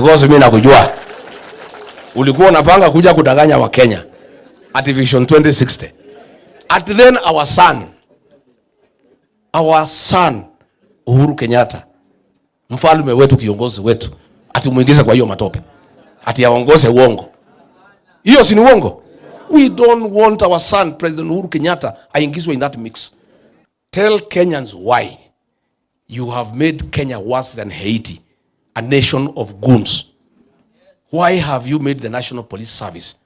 Because mimi nakujua. Ulikuwa unapanga kuja kudanganya wa Kenya at Vision 2060. At then our son Uhuru Kenyatta, mfalme wetu, kiongozi wetu, atimuingiza kwa hiyo matope. Ati aongoze uongo. Hiyo si ni uongo? We don't want our son President Uhuru Kenyatta aingizwe in that mix. Tell Kenyans why you have made Kenya worse than Haiti, a nation of goons. Why have you made the National Police Service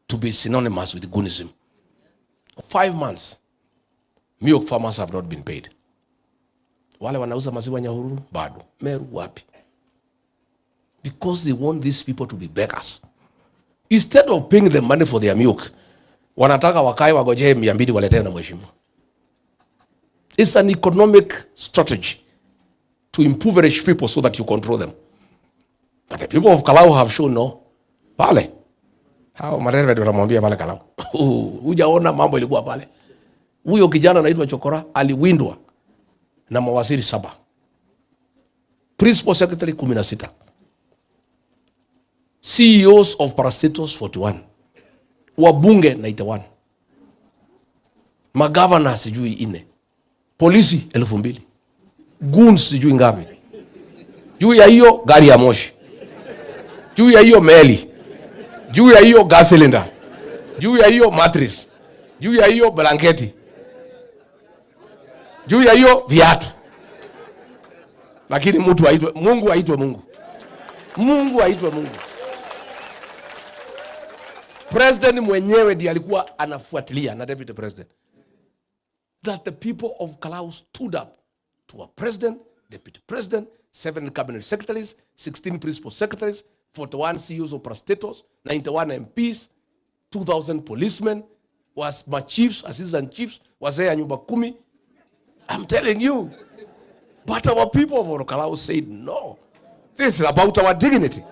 to be synonymous with goonism? 5 months, milk farmers have not been paid. Wale wanauza maziwa Nyahururu, bado. Meru wapi? Because they want these people to be beggars. Instead of paying them money for their milk, wanataka wakae wagojee 200 waletewe na mheshimiwa. It's an economic strategy to impoverish people so that you control them. But the people of Kalau have shown no. Pale. Hao mareve ndio wanamwambia pale Kalau. Hujaona mambo ilikuwa pale. Huyo kijana anaitwa Chokora aliwindwa na mawaziri 7. Principal Secretary 16. CEOs of parastatals 41. Wabunge 91. Magavana sijui 4. Polisi 2000. Goons sijui ngapi. Juu ya hiyo gari ya moshi. Juu ya hiyo meli. Juu ya hiyo gas cylinder. Juu ya hiyo mattress. Juu ya hiyo blanketi. Juu ya hiyo viatu. Lakini mtu aitwe Mungu, aitwe Mungu. Mungu aitwe Mungu. President mwenyewe ndiye alikuwa anafuatilia na deputy president. That the people of Kalau stood up to a president, deputy president, 7 cabinet secretaries, 16 principal secretaries, 41 CEOs of parastatals, 91 MPs, 2,000 policemen, was my chiefs, assistant chiefs, wazee ya nyumba 10. I'm telling you. But our people of Kalau said no. This is about our dignity.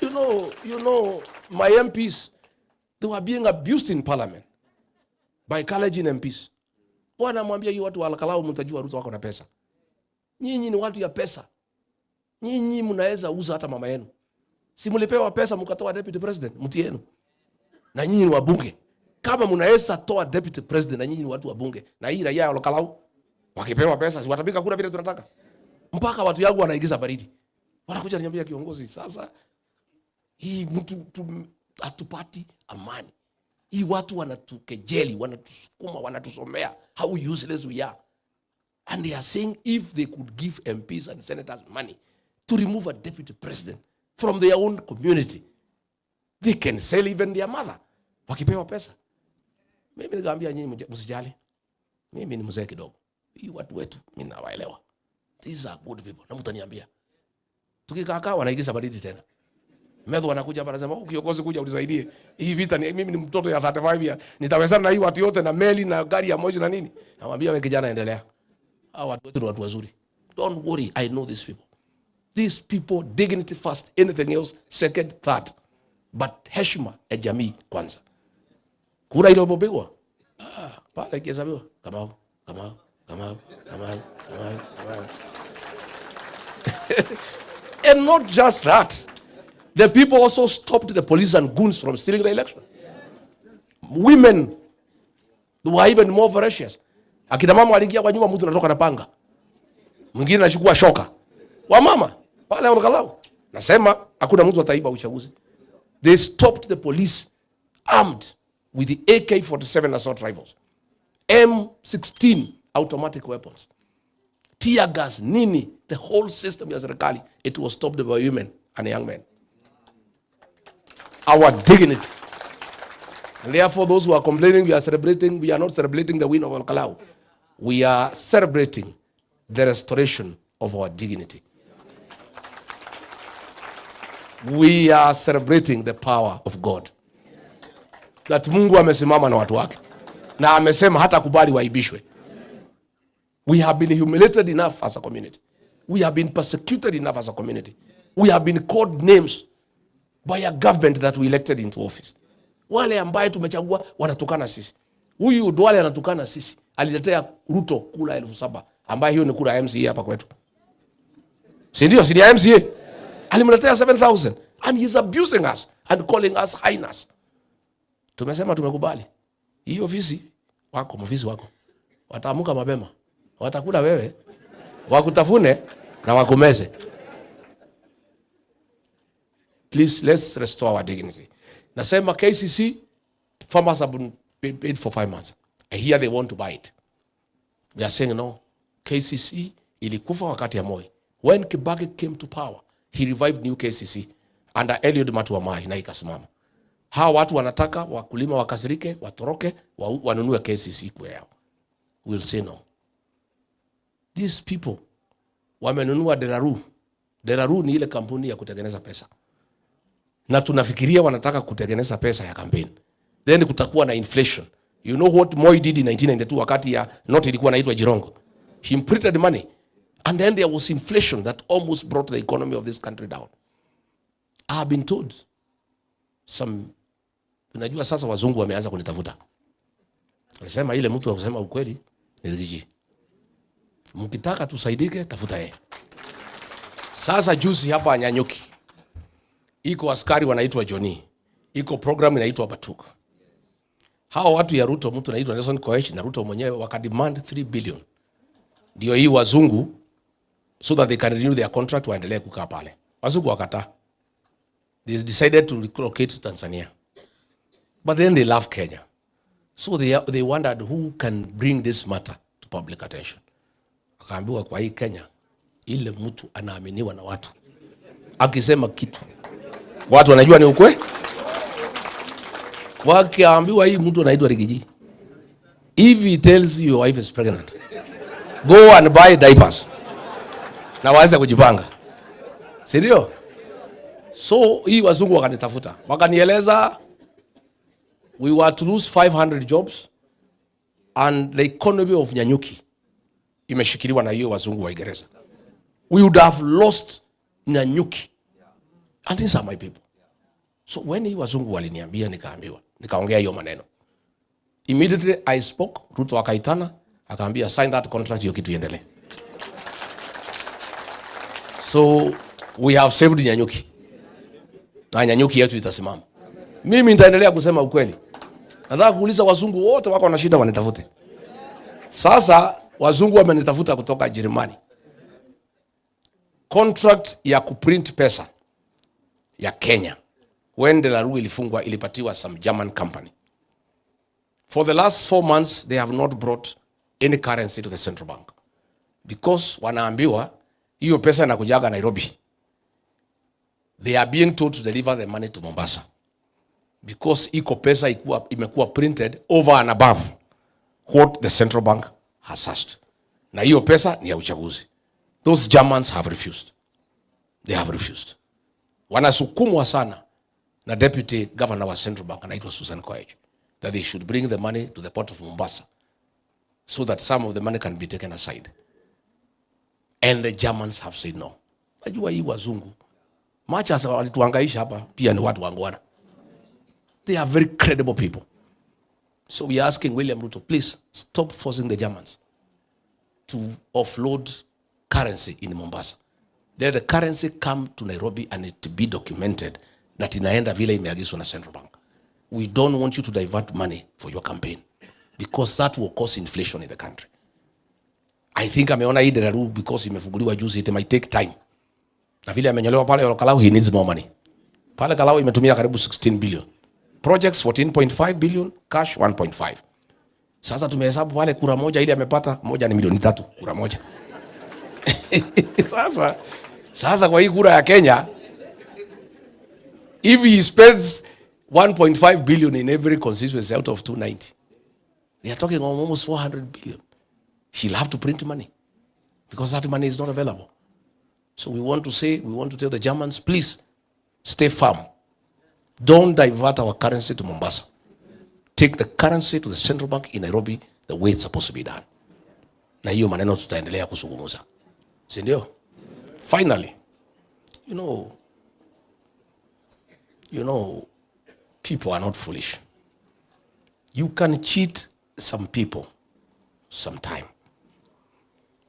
You know, my MPs, they were being abused in parliament by Kalenjin MPs. Wanamwambia hiyo watu wa Kalau mtajua Ruto wako na pesa. Nyinyi ni watu ya pesa. Nyinyi mnaweza uza hata mama yenu. Si mlipewa pesa mkatoa deputy president mti yenu. Na nyinyi ni wabunge. Kama mnaweza toa deputy president na nyinyi ni watu wabunge. Na hii raia ya Kalau wakipewa pesa watapika kura vile tunataka. Mpaka watu yangu wanaigiza baridi. Wanakuja niambia kiongozi, sasa hii mtu hatupati amani. Hii watu wanatukejeli, wanatusukuma, wanatusomea how useless we are. And they are saying if they could give MPs and senators money to remove a deputy president from their own community, they can sell even their mother. Wakipewa pesa. Mimi nikamwambia nyinyi msijali. Mimi ni mzee kidogo. Hii watu wetu mimi nawaelewa. These are good people. Na mtaniambia. Tukikaa wanaigiza baridi tena. Medho wanakuja hapa anasema kiongozi kuja unisaidie. Hii vita mimi ni mtoto ya 35 years. Nitawezana na hii watu yote na meli na gari ya moja na nini? Namwambia wewe kijana endelea. Hao watu wetu ni watu wazuri. Don't worry, I know these people. These people, dignity first, anything else second, third. But heshima ya jamii kwanza. Kura ile iliyopigwa. Pale kihesabiwa kama. And not just that. The people also stopped the police and goons from stealing the election. Women were even more ferocious. Akina mama waliingia kwa nyumba, mtu anatoka na panga. Mwingine anachukua shoka. Wa mama pale Kalau. Nasema hakuna mtu ataiba uchaguzi. They stopped the police armed with the AK-47 assault rifles. M16 automatic weapons. Tear gas, nini, the whole system ya serikali, it was stopped by women and young men. Our dignity. And therefore those who are complaining we are not celebrating the win of Kalau. We are celebrating the restoration of our dignity. We are celebrating the power of God. That Mungu amesimama na watu wake. Na amesema hata kubali waibishwe. We have been humiliated enough as a community. We have been persecuted enough as a community. We have been called names by a government that we elected into office. Wale ambaye tumechagua wanatukana sisi. Huyu Duale anatukana sisi. Aliletea Ruto kula 7,000 ambaye hiyo ni kura ya MCA hapa kwetu. Si ndio? Si ya MCA? Alimletea 7,000 and he's abusing us and calling us highness. Tumesema tumekubali. Hii ofisi wako. Wataamuka mapema. Watakula wewe, wakutafune na wakumeze. Please, let's restore our dignity. Nasema KCC, farmers have been paid for 5 months. And here they want to buy it. We are saying no. KCC ilikufa wakati ya Moi. When Kibaki came to power, he revived new KCC under Eliud Matuamai na ikasimama. Hawa watu wanataka wakulima wakasirike, watoroke, wanunue KCC kwa yao. We'll say no. These people wamenunua Deraru. Deraru ni ile kampuni ya kutengeneza pesa. Na tunafikiria wanataka kutengeneza pesa ya campaign. Then kutakuwa na inflation. You know what Moi did in 1992 wakati ya note ilikuwa inaitwa Jirongo. He printed money and then there was inflation that almost brought the economy of this country down. I have been told unajua sasa wazungu wameanza kunitafuta. Wanasema ile mtu wa kusema ukweli ni Rigiji. Mkitaka tusaidike tafuta yeye. Sasa juzi hapa Nyanyuki. Iko askari wanaitwa Johnny. Iko program inaitwa Batuka. Hao watu ya RUTO, mtu anaitwa Nelson Koech na RUTO mwenyewe wakademand 3 billion. Ndio hii wazungu so that they can renew their contract waendelee kukaa pale. Wazungu wakataa. They decided to relocate to Tanzania. But then they love Kenya. So they wondered who can bring this matter to public attention. Wakaambiwa kwa hii Kenya, ile mtu anaaminiwa na watu. Akisema kitu, watu wanajua ni ukweli. Wakiambiwa hii mtu anaitwa Rigiji. If he tells you your wife is pregnant, go and buy diapers. Na waanze kujipanga. Sirio? So hii wazungu wakanitafuta. Wakanieleza we were to lose 500 jobs and the economy of Nyanyuki imeshikiliwa na hiyo wazungu wa Uingereza. We would have lost Nyanyuki. And these are my people. So when hii wazungu waliniambia nikaongea hiyo maneno. Immediately I spoke, RUTO akaitana, akaambia sign that contract hiyo kitu iendelee. So we have saved Nyanyuki. Na Nyanyuki yetu itasimama. Mimi nitaendelea kusema ukweli. Nataka kuuliza wazungu wote wako na shida wanitafute. Sasa wazungu wamenitafuta kutoka Jerumani. Contract ya kuprint pesa ya Kenya. When Delaru ilifungwa ilipatiwa some German company. For the last 4 months they have not brought any currency to the central bank. Because wanaambiwa hiyo pesa inakujaga Nairobi. They are being told to deliver the money to Mombasa. Because iko pesa imekuwa printed over and above what the central bank has asked. Na hiyo pesa ni ya uchaguzi. Those Germans have refused. They have refused. Wanasukumwa sana na deputy governor wa central bank anaitwa Susan Koech that they should bring the money to the port of Mombasa so that some of the money can be taken aside. And the Germans have said no. Najua hii wazungu macha walituhangaisha hapa pia ni watu wangwana. They are very credible people. So we are asking William Ruto, please stop forcing the Germans to offload currency in Mombasa. Let the currency come to Nairobi and it be documented that inaenda vile imeagizwa na Central Bank. We don't want you to divert money for your campaign because that will cause inflation in the country. I think ameona hii Deraru because imefunguliwa juzi, it might take time. Na vile amenyolewa pale Kalau, he needs more money. Pale Kalau imetumia karibu 16 billion. Projects 14.5 billion, cash 1.5. Sasa tumehesabu pale kura moja ili amepata moja ni milioni 3 kura moja. Sasa kwa hii kura ya Kenya, if he spends 1.5 billion in every constituency out of 290, we are talking almost 400 billion. He'll have to print money because that money is not available. So we want to tell the Germans, please stay firm. Don't divert our currency to Mombasa. Take the currency to the central bank in Nairobi the way it's supposed to be done. Na hiyo maneno tutaendelea kuzungumza. Si ndio? Finally, you know, people are not foolish. You can cheat some people sometime.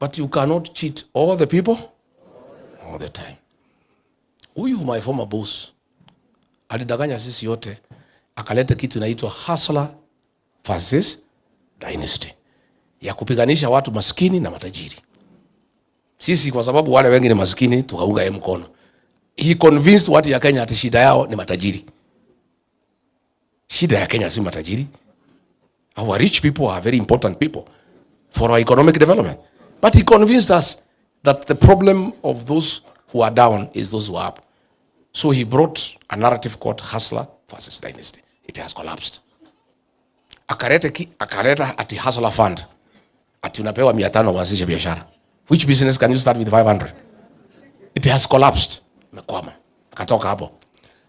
But you cannot cheat all the people all the time. Huyu my former boss alidanganya sisi yote, akaleta kitu inaitwa hustler versus dynasty, ya kupiganisha watu maskini na matajiri. Sisi kwa sababu wale wengi ni maskini tukaunga yeye mkono. He convinced watu ya Kenya ati shida yao ni matajiri. Shida ya Kenya si matajiri. Our rich people are very important people for our economic development. But he convinced us that the problem of those who are down is those who are up. So he brought a narrative called hustler versus dynasty. It has collapsed. Akareta ati hustler fund. Ati unapewa 500 uanzishe biashara. Which business can you start with 500? It has collapsed. Mekwama. Akatoka hapo.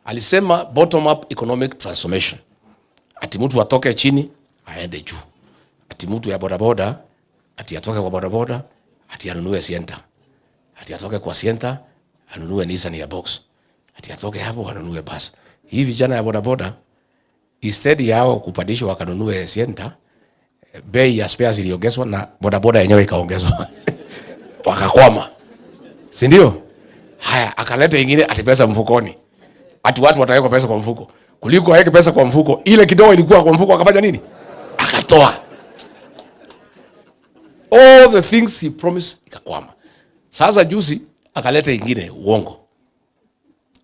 Alisema bottom up economic transformation. Ati mtu atoke chini aende juu. Ati mtu ya bodaboda ati atoke kwa bodaboda ati anunue Sienta. Ati atoke kwa Sienta anunue Nissan ya box. Ati atoke hapo anunue bus. Hii vijana ya bodaboda instead yao kupandishwa wakanunue Sienta, bei ya spares iliongezwa na bodaboda yenyewe ikaongezwa. Wakakwama. Si ndio? Haya, akaleta ingine ati pesa mfukoni. Ati watu wataweka pesa kwa mfuko. Kuliko waweke pesa kwa mfuko, ile kidogo ilikuwa kwa mfuko akafanya nini? Akatoa. All the things he promised ikakwama. Sasa juzi akaleta ingine uongo.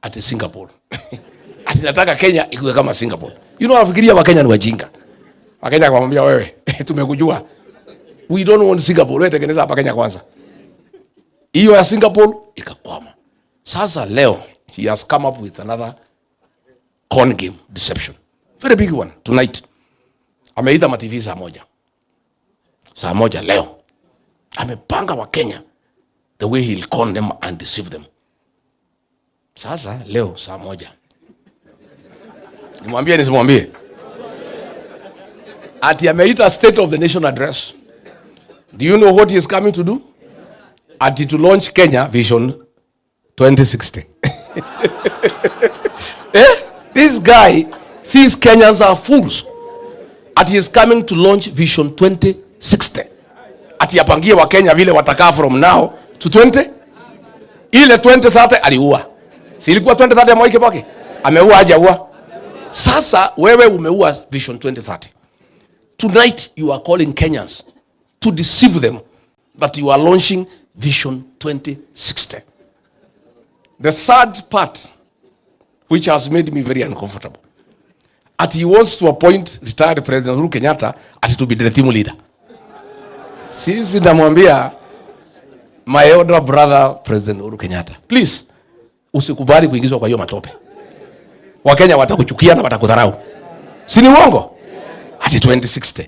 Ati Singapore. Ati nataka Kenya ikuwe kama Singapore. You know, wafikiria Wakenya ni wajinga. Wakenya akamwambia wewe, tumekujua. We don't want Singapore. Wewe tengeneza hapa Kenya kwanza. Hiyo ya Singapore ikakwama. Sasa leo he has come up with another con game deception. Very big one tonight. Ameita ma-TV saa moja. Saa moja leo. Amepanga wa Kenya the way he'll con them and deceive them. Sasa leo saa moja. Nimwambie nisimwambie? Ati ameita State of the Nation address. Do you know what he is coming to do? Ati to launch Kenya Vision 2060. This guy, these Kenyans are fools. Ati is coming to launch Vision 2060. Ati apangie wa Kenya vile watakaa from now to 20. Ile 2030 aliua. Si ilikuwa 2030 ya Mwai Kibaki? Ameua hajaua. Sasa wewe umeua Vision 2030. Tonight you are calling Kenyans to deceive them that you are launching Vision 2060. The sad part, which has made me very uncomfortable, at he wants to appoint retired President Uhuru Kenyatta at to be the team leader. Sisi namwambia my elder brother President Uhuru Kenyatta, please usikubali kuingizwa kwa hiyo matope. Wakenya watakuchukia na watakudharau. Si ni uongo? Ati 2060.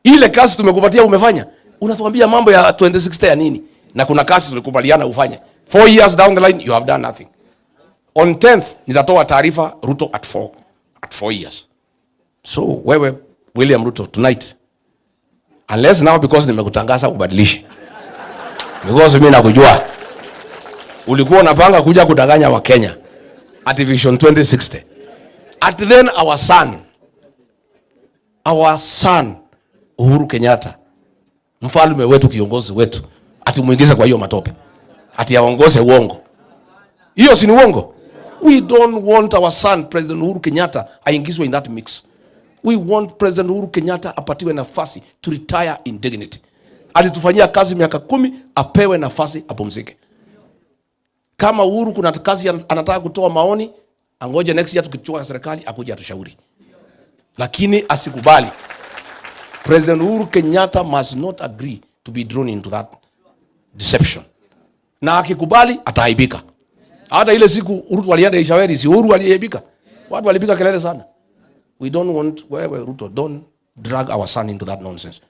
Ile kazi tumekupatia umefanya. Unatuambia mambo ya 2060 ya nini? Na kuna kazi tulikubaliana ufanye. 4 years down the line you have done nothing. On 10th nitatoa taarifa Ruto at 4 years. So wewe William Ruto tonight, unless now because nimekutangaza ubadilishe. Because mimi nakujua. Ulikuwa unapanga kuja kudanganya wa Kenya at Vision 2060. At then our son Uhuru Kenyatta, mfalme wetu, kiongozi wetu, ati muingize kwa hiyo matope. Ati aongoze uongo. Hiyo si ni uongo? We don't want our son President Uhuru Kenyatta aingizwe in that mix. We want President Uhuru Kenyatta apatiwe nafasi to retire in dignity. Alitufanyia kazi miaka 10, apewe nafasi apumzike. Kama Uhuru kuna kazi anataka kutoa maoni, angoje next year tukichukua serikali akuje atushauri. Lakini asikubali. President Uhuru Kenyatta must not agree to be drawn into that deception. Na akikubali ataaibika. Hata ile siku Ruto alienda Ishaweri, si Uhuru aliaibika. Watu walipika kelele sana. We don't want, wewe Ruto, don't drag our son into that nonsense.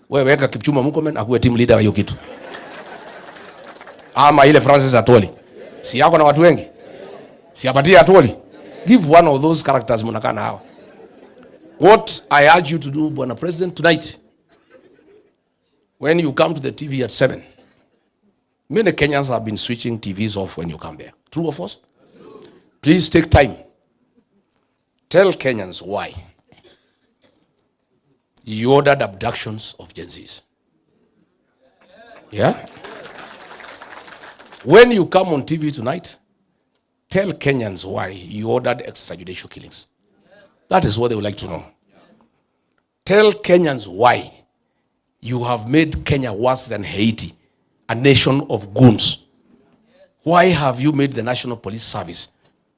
Wewe weka Kipchumba Murkomen akuwe team leader wa hiyo kitu. Ama ile Francis Atwoli. Si yako na watu wengi? Si apatie Atwoli. Give one of those characters mnakaa na hao. What I urge you to do, Bwana President, tonight, when you come to the TV at 7, many Kenyans have been switching TVs off when you come there. True or false? Please take time. Tell Kenyans why you ordered abductions of Gen Zs. Yeah? When you come on TV tonight, Tell Kenyans why you ordered extrajudicial killings. That is what they would like to know. Tell Kenyans why you have made Kenya worse than Haiti, a nation of goons. Why have you made the National Police Service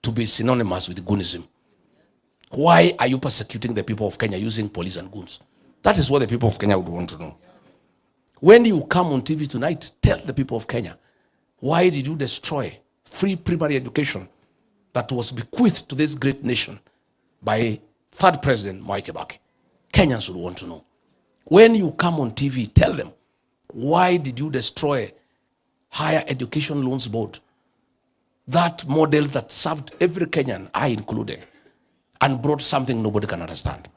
to be synonymous with goonism? Why are you persecuting the people of Kenya using police and goons? That is what the people of Kenya would want to know. When you come on TV tonight, tell the people of Kenya, why did you destroy free primary education that was bequeathed to this great nation by third president, Mwai Kibaki? Kenyans would want to know. When you come on TV, tell them, why did you destroy Higher Education Loans Board, that model that served every Kenyan, I included, and brought something nobody can understand?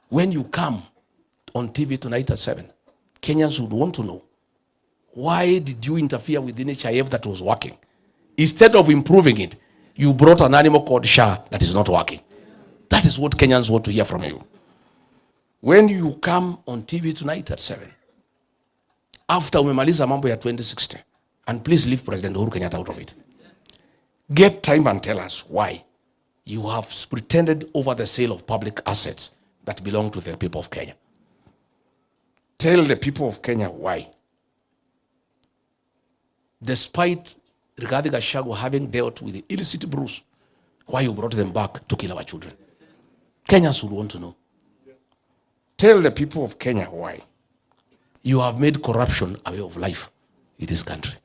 When you come on TV tonight at 7, Kenyans would want to know, why did you interfere with the NHIF that was working? Instead of improving it, you brought an animal called SHA that is not working. That is what Kenyans want to hear from you. When you come on TV tonight at 7, after umemaliza mambo ya 2060, and please leave President Uhuru Kenyatta out of it, get time and tell us why you have pretended over the sale of public assets that belong to the people of Kenya. Tell the people of Kenya why, despite Rigathi Gachagua having dealt with the illicit brews, why you brought them back to kill our children. Kenyans would want to know. Tell the people of Kenya why you have made corruption a way of life in this country.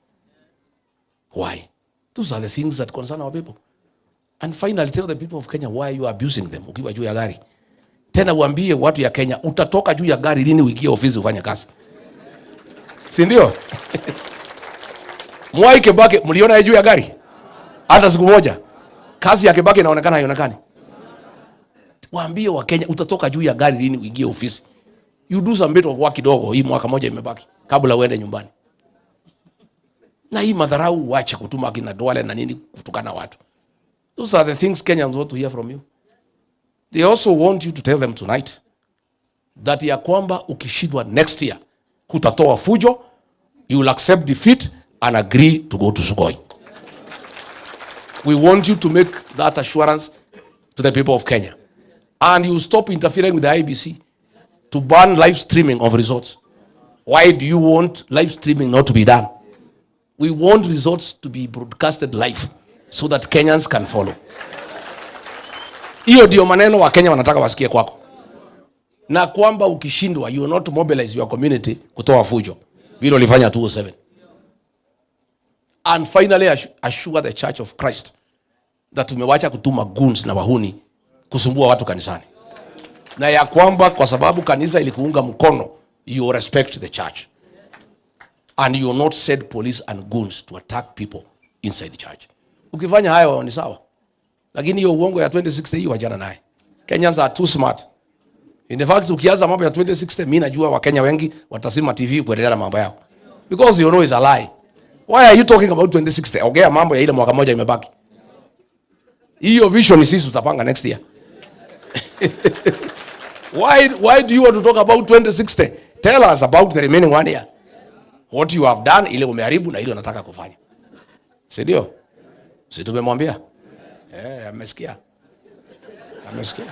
Why? Those are the things that concern our people. And finally, tell the people of Kenya why you are abusing them. Ukiwa juu ya gari. Tena uambie watu ya Kenya, utatoka juu ya gari lini uingie ofisi ufanye kazi. Si ndio? Mwai Kibaki, mliona juu ya gari? Hata siku moja. Kazi ya Kibaki inaonekana haionekani. Waambie wa Kenya, utatoka juu ya gari lini uingie ofisi. You do some bit of work kidogo, hii mwaka moja imebaki, kabla uende nyumbani. Na hii madharau uache kutuma kina Duale na nini kutukana watu. Those are the things Kenyans want to hear from you. They also want you to tell them tonight that ya kwamba ukishindwa next year, hutatoa fujo, you will accept defeat and agree to go to Sugoi. We want you to make that assurance to the people of Kenya. And you stop interfering with the IBC to ban live streaming of results. Why do you want live streaming not to be done? We want results to be broadcasted live so that Kenyans can follow. Hiyo ndio maneno wa Kenya wanataka wasikie kwako. Na kwamba ukishindwa, you will not mobilize your community kutoa fujo. Vile ulifanya 2007. And finally assure the Church of Christ that tumewacha kutuma goons na wahuni kusumbua watu kanisani. Na ya kwamba kwa sababu kanisa ilikuunga mkono, you respect the church. And you not send police and goons to attack people inside the church. Ukifanya hayo ni sawa. Lakini hiyo uongo ya 2060 hiyo wajana naye. Kenyans are too smart. In the fact, ukianza mambo ya 2060, mimi najua Wakenya wengi watasema TV kuendelea na mambo yao. Because you know it's a lie. Why are you talking about 2060? Ongea mambo ya ile mwaka moja imebaki. Hiyo vision sisi tutapanga next year. Why do you want to talk about 2060? Tell us about the remaining 1 year. What you have done, ile umeharibu na ile unataka kufanya. Si ndio? Si tumemwambia? Amesikia. Amesikia.